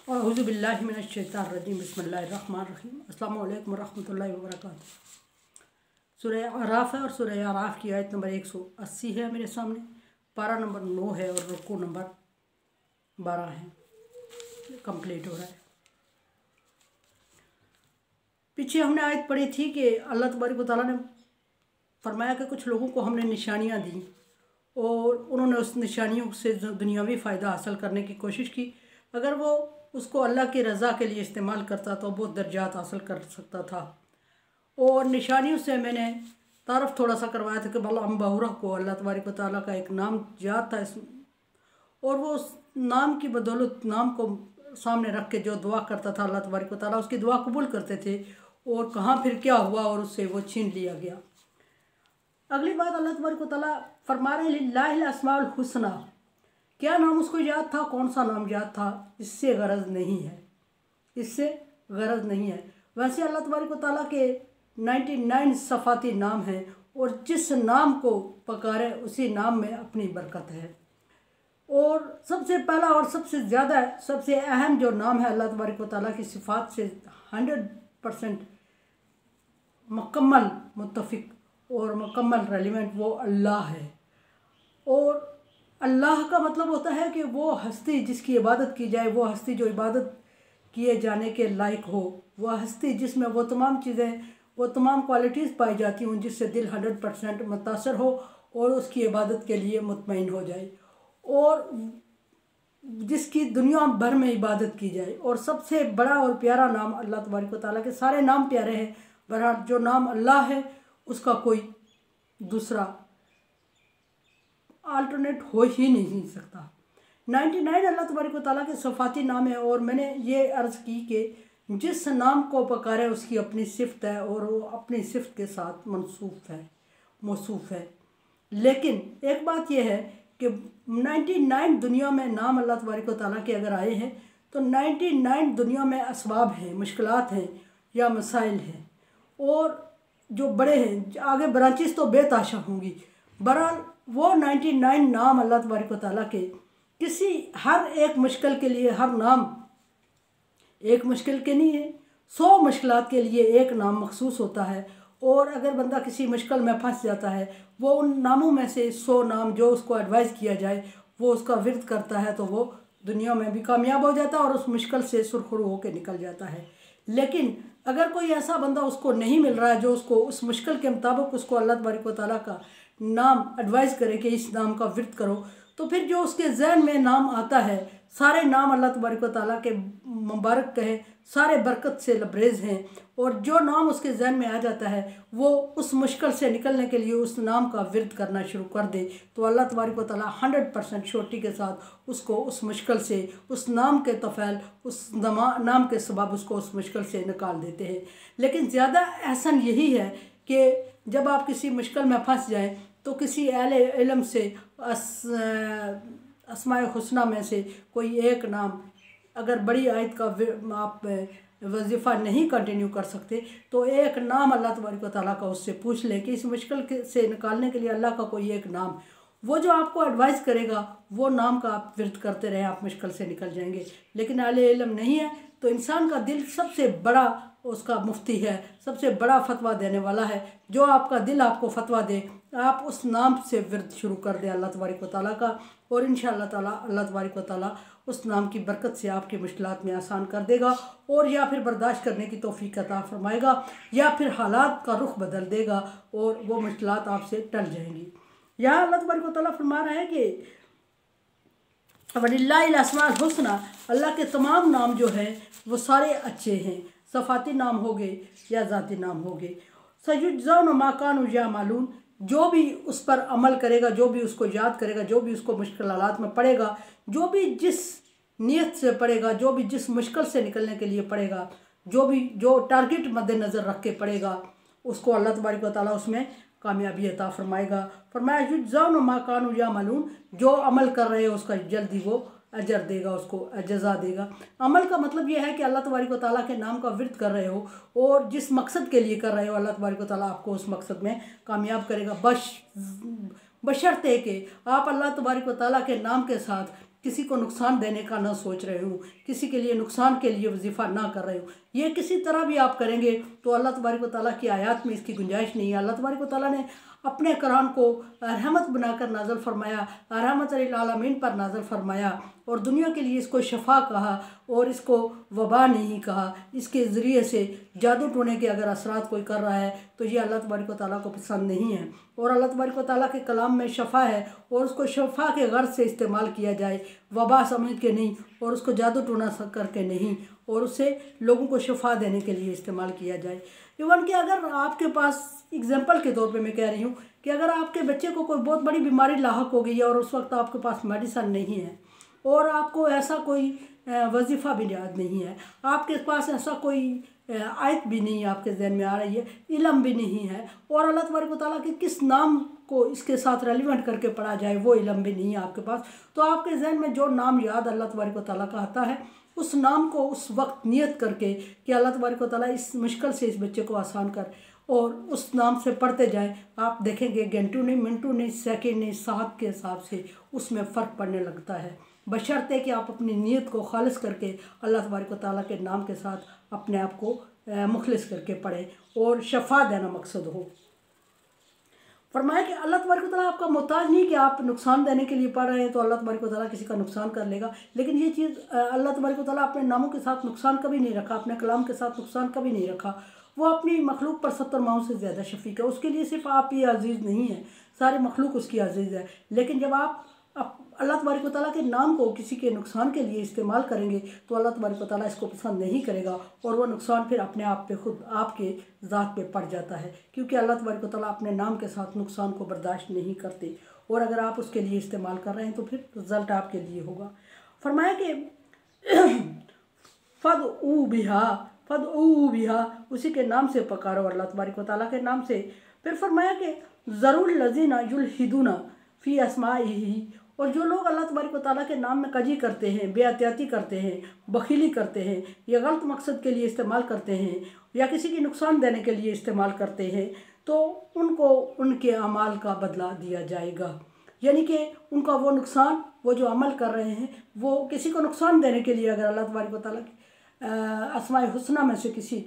औज़ु बिल्लाहि मिनश शैतानिर रजीम बिस्मिल्लाहिर रहमानिर रहीम अस्सलामु अलैकुम वरहमतुल्लाहि वबरकातुहू। सूरह आराफ है और सूरह आराफ की आयत नंबर 180 है मेरे सामने। पारा नंबर 9 है और रुकू नंबर 12 है। कंप्लीट हो रहा है। पीछे हमने आयत पढ़ी थी कि अल्लाह तबारक व तआला ने फरमाया कि कुछ लोगों को हमने निशानियां दी और उन्होंने उस निशानियों से दुनियावी फ़ायदा हासिल करने की कोशिश की। अगर वो उसको अल्लाह की रज़ा के लिए इस्तेमाल करता तो बहुत दर्जात हासिल कर सकता था। और निशानियों से मैंने तारफ़ थोड़ा सा करवाया था कि बलअम बहुरा को अल्लाह तबारक व तआला का एक नाम याद था और वो उस नाम की बदौलत नाम को सामने रख के जो दुआ करता था अल्लाह तबारक व तआला उसकी दुआ कबूल करते थे। और कहाँ फिर क्या हुआ और उससे वो छीन लिया गया। अगली बात अल्लाह तबारक व तआला फरमा रहे लिल्लाहिल अस्माउल हुस्ना। क्या नाम उसको याद था, कौन सा नाम याद था, इससे गरज नहीं है, इससे गरज नहीं है। वैसे अल्लाह तबारक व तआला के 99 सफ़ाती नाम हैं और जिस नाम को पकारे उसी नाम में अपनी बरकत है। और सबसे पहला और सबसे ज़्यादा सबसे अहम जो नाम है अल्लाह तबारक व तआला की सिफ़ात से 100% मुकम्मल मुत्तफ़िक और मुकम्मल रेलिवेंट वो अल्लाह है। और अल्लाह का मतलब होता है कि वो हस्ती जिसकी इबादत की जाए, वो हस्ती जो इबादत किए जाने के लायक हो, वह हस्ती जिसमें वो तमाम चीज़ें, वो तमाम क्वालिटीज़ पाई जाती हूँ जिससे दिल 100% मुतासर हो और उसकी इबादत के लिए मुतमईन हो जाए और जिसकी दुनिया भर में इबादत की जाए। और सबसे बड़ा और प्यारा नाम अल्लाह तबारक व तआला के सारे नाम प्यारे हैं, बहरहाल जो नाम अल्लाह है उसका कोई दूसरा अल्टरनेट हो ही नहीं सकता। 99 अल्लाह तबारक व तआला के सफ़ाती नाम है और मैंने ये अर्ज़ की कि जिस नाम को पकारे उसकी अपनी सिफ़त है और वो अपनी सिफ़त के साथ मौसूफ़ है। लेकिन एक बात यह है कि 99 दुनिया में नाम अल्लाह तबारक व तआला के अगर आए हैं तो 99 दुनिया में असबाब हैं, मुश्किलात हैं या मसाइल हैं और जो बड़े हैं आगे ब्रांचेस तो बेताशा होंगी। बहरहाल वो 99 नाम अल्लाह तबारक व तआला के किसी हर एक मुश्किल के लिए, हर नाम एक मुश्किल के नहीं है, 100 मुश्किलात के लिए एक नाम मखसूस होता है। और अगर बंदा किसी मुश्किल में फंस जाता है वो उन नामों में से 100 नाम जो उसको एडवाइस किया जाए वो उसका विर्द करता है तो वो दुनिया में भी कामयाब हो जाता है और उस मुश्किल से सुरखरू होकर निकल जाता है। लेकिन अगर कोई ऐसा बंदा उसको नहीं मिल रहा है जो उसको उस मुश्किल के मुताबिक उसको अल्लाह तबारक व तआला का नाम एडवाइस करे कि इस नाम का विर्द करो, तो फिर जो उसके जहन में नाम आता है, सारे नाम अल्लाह तबारक व तआला के मुबारक कहे, सारे बरकत से लबरेज़ हैं और जो नाम उसके जहन में आ जाता है वो उस मुश्किल से निकलने के लिए उस नाम का विर्द करना शुरू कर दे तो अल्लाह तबारक व तआला 100% श्योरिटी के साथ उसको उस मुश्किल से, उस नाम के तफ़ैल, उस नाम के सबब उसको उस मुश्किल से निकाल देते हैं। लेकिन ज़्यादा एहसन यही है कि जब आप किसी मुश्किल में फंस जाएँ तो किसी अहले इल्म से अस्माए हुस्ना में से कोई एक नाम, अगर बड़ी आयत का आप वजीफ़ा नहीं कंटिन्यू कर सकते तो एक नाम अल्लाह तबारक व तआला का उससे पूछ लें कि इस मुश्किल से निकालने के लिए अल्लाह का कोई एक नाम, वो जो आपको एडवाइस करेगा वो नाम का आप विर्द करते रहें, आप मुश्किल से निकल जाएंगे। लेकिन अहले इल्म नहीं है तो इंसान का दिल सबसे बड़ा उसका मुफ्ती है, सबसे बड़ा फतवा देने वाला है। जो आपका दिल आपको फतवा दे आप उस नाम से विर्द शुरू कर दें अल्लाह तबारक व तआला का और इंशाअल्लाह ताला अल्लाह तबारक व तआला उस नाम की बरकत से आपकी मुश्किलात में आसान कर देगा और या फिर बर्दाश्त करने की तौफीक अता फरमाएगा या फिर हालात का रुख बदल देगा और वो मुश्किलात आपसे टल जाएंगी। यहाँ अल्लाह तबारक व तआला फरमा रहा है कि वलिल्लाहिल अस्माउल हुस्ना, अल्लाह के तमाम नाम जो हैं वो सारे अच्छे हैं, सफ़ाती नाम हो गए या ज़ाती नाम हो गए। सयुजज़ौना मा कानू यामलून, जो भी उस पर अमल करेगा, जो भी उसको याद करेगा, जो भी उसको मुश्किल हालात में पड़ेगा, जो भी जिस नीयत से पड़ेगा, जो भी जिस मुश्किल से निकलने के लिए पड़ेगा, जो टारगेट मद्देनज़र रख के पड़ेगा उसको अल्लाह तबारक व तआला उसमें कामयाबी अता फरमाएगा। फरमाया युजज़ौना मा कानू यामलून, जो अमल कर रहे हो उसका जल्दी वो अजर देगा, उसको जज़ा देगा। अमल का मतलब यह है कि अल्लाह तबारक व तआला के नाम का विर्द कर रहे हो और जिस मकसद के लिए कर रहे हो अल्लाह तबारक व तआला आपको उस मकसद में कामयाब करेगा, बशर्ते कि आप अल्लाह तबारक व तआला के नाम के साथ किसी को नुकसान देने का ना सोच रहे हूँ, किसी के लिए नुकसान के लिए वजीफ़ा ना कर रहे हूँ। ये किसी तरह भी आप करेंगे तो अल्लाह तबारक व तआला की आयत में इसकी गुंजाइश नहीं है। अल्लाह तबारक व तआला ने अपने कुरान को रहमत बनाकर नाज़िल फरमाया, रहमत लिल आलमीन पर नाज़िल फरमाया और दुनिया के लिए इसको शफा कहा और इसको वबा नहीं कहा। इसके ज़रिए से जादू टोने के अगर असरात कोई कर रहा है तो ये अल्लाह तबारक व तआला को पसंद नहीं है। और अल्लाह तबारक व तआला के कलाम में शफा है और उसको शफा के गर्ज से इस्तेमाल किया जाए, वबा समझ के नहीं और उसको जादू टोना करके नहीं, और उसे लोगों को शफा देने के लिए इस्तेमाल किया जाए। इवन कि अगर आपके पास एग्जांपल के तौर पे मैं कह रही हूँ कि अगर आपके बच्चे को कोई बहुत बड़ी बीमारी लाहक हो गई है और उस वक्त आपके पास मेडिसन नहीं है और आपको ऐसा कोई वजीफ़ा भी याद नहीं है, आपके पास ऐसा कोई आयत भी नहीं आपके जहन में आ रही है, इल्म भी नहीं है और अल्लाह तबारक व तआला के किस नाम को इसके साथ रेलिवेंट करके पढ़ा जाए वो इल्म भी नहीं है आपके पास, तो आपके जहन में जो नाम याद अल्लाह तबारक व तआला का आता है उस नाम को उस वक्त नियत करके कि अल्लाह तबारक व तआला इस मुश्किल से इस बच्चे को आसान कर, और उस नाम से पढ़ते जाएं। आप देखेंगे घंटों नहीं, मिनटों नहीं, सेकंड नहीं, साथ के हिसाब से उसमें फ़र्क पड़ने लगता है, बशर्ते कि आप अपनी नीयत को खालिस करके अल्लाह तबारक व तआला के नाम के साथ अपने आप को मुखलिस करके पढ़ें और शफा देना मकसद हो। फरमाया कि अल्लाह तबारक व तआला आपका मोहताज नहीं कि आप नुकसान देने के लिए पढ़ रहे हैं तो अल्लाह तबारक व तआला किसी का नुकसान कर लेगा। लेकिन ये चीज़ अल्लाह तबारक व तआला अपने नामों के साथ नुकसान कभी नहीं रखा, अपने कलाम के साथ नुकसान कभी नहीं रखा। वो अपनी मखलूक पर 70 माओं से ज़्यादा शफीक है। उसके लिए सिर्फ आप ही अजीज़ नहीं है, सारी मखलूक उसकी अजीज़ है। लेकिन जब आप अल्लाह तबारक व तआला के नाम को किसी के नुकसान के लिए इस्तेमाल करेंगे तो अल्लाह तबारक व तआला इसको पसंद नहीं करेगा और वह नुकसान फिर अपने आप पे खुद आपके ज़ात पे पड़ जाता है, क्योंकि अल्लाह तबारक व तआला अपने नाम के साथ नुकसान को बर्दाश्त नहीं करते और अगर आप उसके लिए इस्तेमाल कर रहे हैं तो फिर रिज़ल्ट आपके लिए होगा। फरमाया कि फ़दऊ बिहा, उसी के नाम से पकारो, अल्लाह तबारक व तआला के नाम से। फिर फरमाया कि ज़रूर लज़ीना युल्हिदूना फ़ी अस्माइही, और जो लोग अल्लाह तबारक व तआला के नाम में कजी करते हैं, बेअहतियाती करते हैं, बखीली करते हैं या गलत मकसद के लिए इस्तेमाल करते हैं या किसी की नुकसान देने के लिए इस्तेमाल करते हैं तो उनको उनके अमाल का बदला दिया जाएगा। यानी कि उनका वो नुकसान, वो जो अमल कर रहे हैं, वो किसी को नुकसान देने के लिए अगर अल्लाह तबारक व तआला अस्माए हुस्ना में से किसी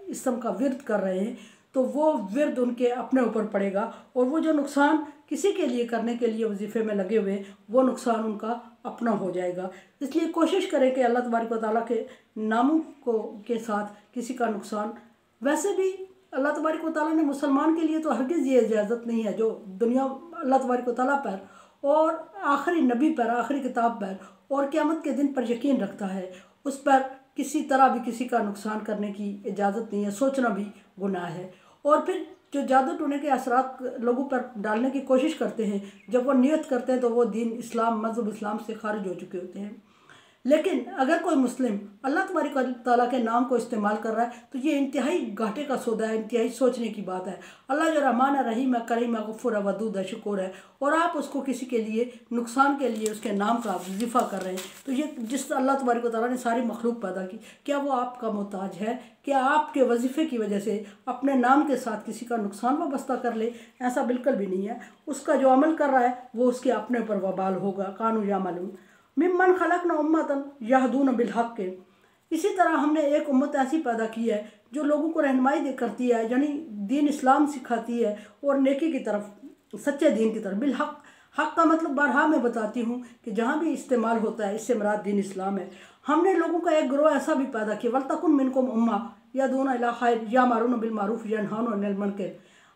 इस्म का विर्द कर रहे हैं तो वो विर्द उनके अपने ऊपर पड़ेगा और वो जो नुकसान किसी के लिए करने के लिए वजीफ़े में लगे हुए वो नुकसान उनका अपना हो जाएगा। इसलिए कोशिश करें कि अल्लाह तबारक व तआला के नामों को के साथ किसी का नुकसान, वैसे भी अल्लाह तबारक व तआला ने मुसलमान के लिए तो हरगिज़ ये इजाज़त नहीं है जो दुनिया अल्लाह तबारक व तआला पर और आखिरी नबी पर, आखिरी किताब पर और क़यामत के दिन पर यकीन रखता है, उस पर किसी तरह भी किसी का नुकसान करने की इजाज़त नहीं है, सोचना भी गुनाह है। और फिर जो जादू टोने के असरात लोगों पर डालने की कोशिश करते हैं, जब वो नियत करते हैं तो वो दीन इस्लाम, मज़हब इस्लाम से खारिज हो चुके होते हैं। लेकिन अगर कोई मुस्लिम अल्लाह तबारक व तआला के नाम को इस्तेमाल कर रहा है तो ये इंतहाई घाटे का सौदा है, इंतहाई सोचने की बात है। अल्लाह जो रहमान है, रहीम है, करीम है, गफूर है, वदूद है, शुक्र है, और आप उसको किसी के लिए नुकसान के लिए उसके नाम का वजीफ़ा कर रहे हैं तो ये जिस अल्लाह तबारक व तआला ने सारी मखलूक पैदा की, क्या वो आपका मोहताज है? क्या आपके वजीफ़े की वजह से अपने नाम के साथ किसी का नुकसान वाबस्ता कर ले? ऐसा बिल्कुल भी नहीं है। उसका जो अमल कर रहा है वो उसके अपने ऊपर वबाल होगा। कानू या मालूम मिम्मन खलक़ना उम्मतन यहदून बिल हक़ के, इसी तरह हमने एक उम्मत ऐसी पैदा की है जो लोगों को रहनुमाई करती है, यानी दीन इस्लाम सिखाती है और नेकी की तरफ, सच्चे दीन की तरफ। बिल हक़, हक़ का मतलब बारहा मैं बताती हूँ कि जहाँ भी इस्तेमाल होता है इससे मुराद दीन इस्लाम है। हमने लोगों का एक ग्रोह ऐसा भी पैदा किया, वलतकुन मिनकुम उम्मा यदूना इला खैर यामरून बिल मारूफ यनहाउना अनिल मुनकर।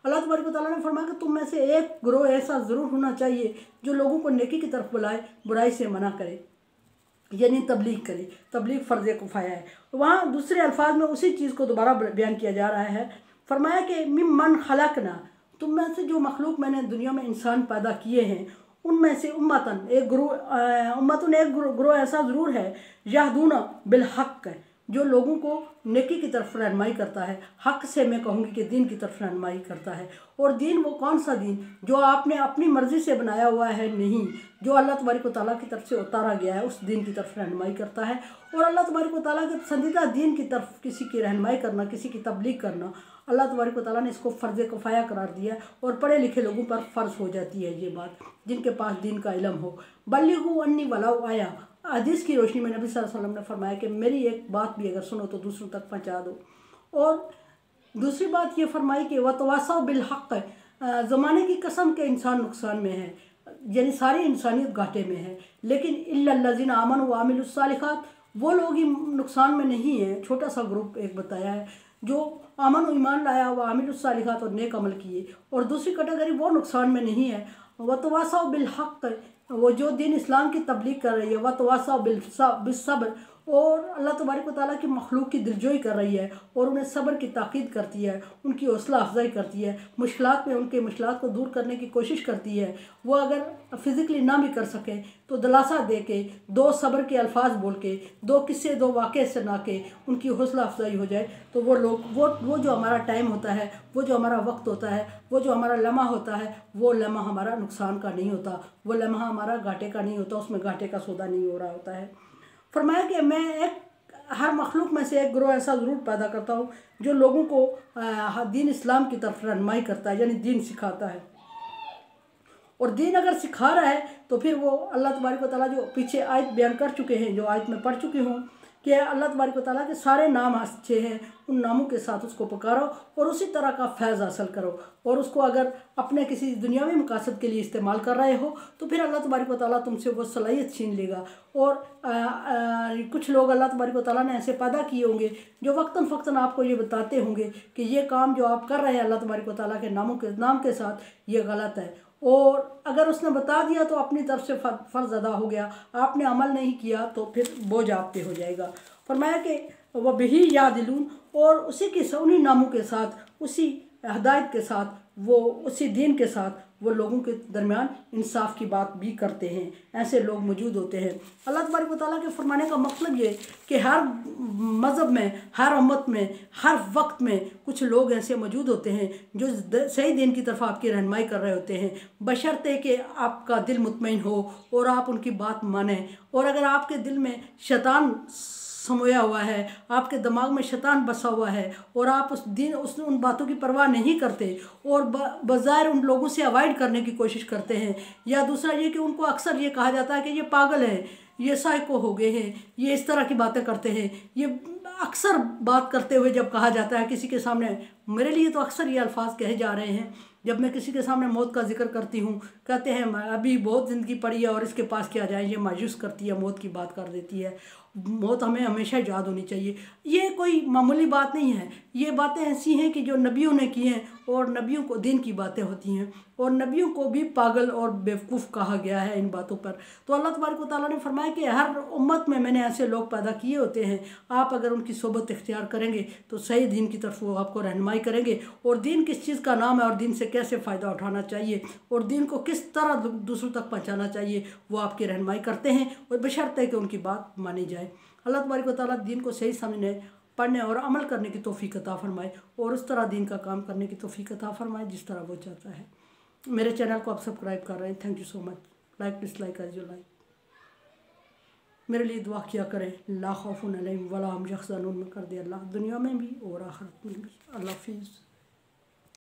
अल्लाह तबारक व तआला ने फरमाया कि तुम में से एक ग्रोह ऐसा ज़रूर होना चाहिए जो लोगों को नेकी की तरफ बुलाए, बुराई से मना करे, यानी तबलीग करे। तबलीग फ़र्ज़ किफ़ाया है। वहाँ दूसरे अल्फाज में उसी चीज़ को दोबारा बयान किया जा रहा है। फरमाया कि मिम्मन खलक़ना, तुम में से जो मखलूक मैंने दुनिया में इंसान पैदा किए हैं उनमें से उम्मतन एक ग्रोह ऐसा ज़रूर है, यहदूना बिल हक़, जो लोगों को नेकी की तरफ रहनुमाई करता है। हक़ से मैं कहूँगी कि दीन की तरफ रहनुमाई करता है। और दीन वो कौन सा दीन जो आपने अपनी मर्ज़ी से बनाया हुआ है? नहीं, जो अल्लाह तबारक व तआला की तरफ से उतारा गया है उस दीन की तरफ रहनुमाई करता है। और अल्लाह तबारक व तआला के पसंदीदा दीन की तरफ किसी की रहनुमाई करना, किसी की तबलीग करना, अल्लाह तबारक व तआला ने इसको फ़र्ज़ किफ़ाया करार दिया और पढ़े लिखे लोगों पर फ़र्ज़ हो जाती है ये बात, जिनके पास दीन का इल्म हो। बल्लिगू अन्नी वलाउ आया, हदीस की रोशनी में नबी सल्लल्लाहु अलैहि वसल्लम ने फरमाया कि मेरी एक बात भी अगर सुनो तो दूसरों तक पहुँचा दो। और दूसरी बात ये फरमाई कि वतवासौ बिल हक़, ज़माने की कसम के इंसान नुकसान में है, यानी सारी इंसानियत घाटे में है, लेकिन इल्लल्लज़ीना आमनू व अमिलुस सालिहात, वो लोग ही नुकसान में नहीं है। छोटा सा ग्रुप एक बताया है जो आमन ईमान लाया व अमिलुस सालिहात और नेक अमल किए, और दूसरी कैटेगरी वो नुकसान में नहीं है। वतवासौ बिल हक़, वो जो दीन इस्लाम की तबलीग कर रही है, वतवासौ बिस्सब्र, और अल्लाह तबारक व तआला की मखलूक की दिलजोई कर रही है और उन्हें सब्र की ताकीद करती है, उनकी हौसला अफजाई करती है, मुश्किलात में उनके मुश्किलात को दूर करने की कोशिश करती है। वो अगर फ़िज़िकली ना भी कर सके तो दिलासा दे के, दो सब्र के अल्फाज बोल के, दो किस्से दो वाक़े सुना के उनकी हौसला अफजाई हो जाए, तो वो लोग वो जो हमारा टाइम होता है, वो जो हमारा वक्त होता है, वो जो हमारा लम्हा होता है, वो लम्हा हमारा नुकसान का नहीं होता, वो लम्हा हमारा घाटे का नहीं होता, उसमें घाटे का सौदा नहीं हो रहा होता है। फरमाया कि मैं हर मखलूक में से एक ग्रोह ऐसा ज़रूर पैदा करता हूँ जो लोगों को दीन इस्लाम की तरफ रहनुमाई करता है, यानी दीन सिखाता है। और दीन अगर सिखा रहा है तो फिर वो अल्लाह तबारक व तआला जो पीछे आयत बयान कर चुके हैं, जो आयत में पढ़ चुकी हूँ कि अल्लाह तबारक व तआला के सारे नाम अच्छे हैं, उन नामों के साथ उसको पुकारो और उसी तरह का फैज़ हासिल करो। और उसको अगर अपने किसी दुनियावी मकासद के लिए इस्तेमाल कर रहे हो तो फिर अल्लाह तबारक व तआला तुमसे वो सलाहियत छीन लेगा। और कुछ लोग अल्लाह तबारक व तआला ने ऐसे पैदा किए होंगे जो वक्तन फ़क्तन आपको ये बताते होंगे कि ये काम जो आप कर रहे हैं अल्लाह तबारक व तआला के नाम के साथ, ये गलत है। और अगर उसने बता दिया तो अपनी तरफ से फ़र्ज़ अदा हो गया, आपने अमल नहीं किया तो फिर बोझ आप पे हो जाएगा। फरमाया कि वह बिही यादिलून, और उसी के उन्हीं नामों के साथ, उसी हदायत के साथ, वो उसी दीन के साथ वो लोगों के दरमियान इंसाफ की बात भी करते हैं। ऐसे लोग मौजूद होते हैं। अल्लाह तबारक व तआला के फरमाने का मतलब ये कि हर मज़हब में, हर उम्मत में, हर वक्त में कुछ लोग ऐसे मौजूद होते हैं जो सही दीन की तरफ आपकी रहनुमाई कर रहे होते हैं, बशर्ते कि आपका दिल मुतमईन हो और आप उनकी बात मानें। और अगर आपके दिल में शैतान समोया हुआ है, आपके दिमाग में शैतान बसा हुआ है और आप उन बातों की परवाह नहीं करते और बज़ाहिर उन लोगों से अवॉइड करने की कोशिश करते हैं, या दूसरा ये कि उनको अक्सर ये कहा जाता है कि ये पागल हैं, ये साइको हो गए हैं, ये इस तरह की बातें करते हैं, ये अक्सर बात करते हुए जब कहा जाता है किसी के सामने, मेरे लिए तो अक्सर ये अल्फाज कहे जा रहे हैं जब मैं किसी के सामने मौत का जिक्र करती हूँ, कहते हैं अभी बहुत ज़िंदगी पड़ी है और इसके पास क्या जाए, ये मायूस करती है, मौत की बात कर देती है। मौत हमें हमेशा याद होनी चाहिए। ये कोई मामूली बात नहीं है, ये बातें ऐसी हैं कि जो नबियों ने की हैं और नबियों को दीन की बातें होती हैं और नबियों को भी पागल और बेवकूफ़ कहा गया है इन बातों पर। तो अल्लाह तबारक व तआला ने फरमाया कि हर उम्मत में मैंने ऐसे लोग पैदा किए होते हैं, आप अगर उनकी सोबत इख्तियार करेंगे तो सही दीन की तरफ वो आपको रहनुमाई करेंगे और दीन किस चीज़ का नाम है और दीन से कैसे फ़ायदा उठाना चाहिए और दीन को किस तरह दूसरों तक पहुँचाना चाहिए, वो आपकी रहनुमाई करते हैं और बशर्ते कि उनकी बात मानी जाए। अल्लाह तबारक व तआला दीन को सही समझने, पढ़ने और अमल करने की तौफीक अता फरमाए और उस तरह दीन का काम करने की तौफीक अता फरमाए जिस तरह वो चाहता है। मेरे चैनल को आप सब्सक्राइब कर रहे हैं, thank you so much. Like dislike as you like. मेरे लिए दुआ किया करें, ला खौफुन अलैहिम वला हुम यहज़नून में कर दे अल्लाह, दुनिया में भी और आखिरत में भी। अल्लाह हाफ़िज़।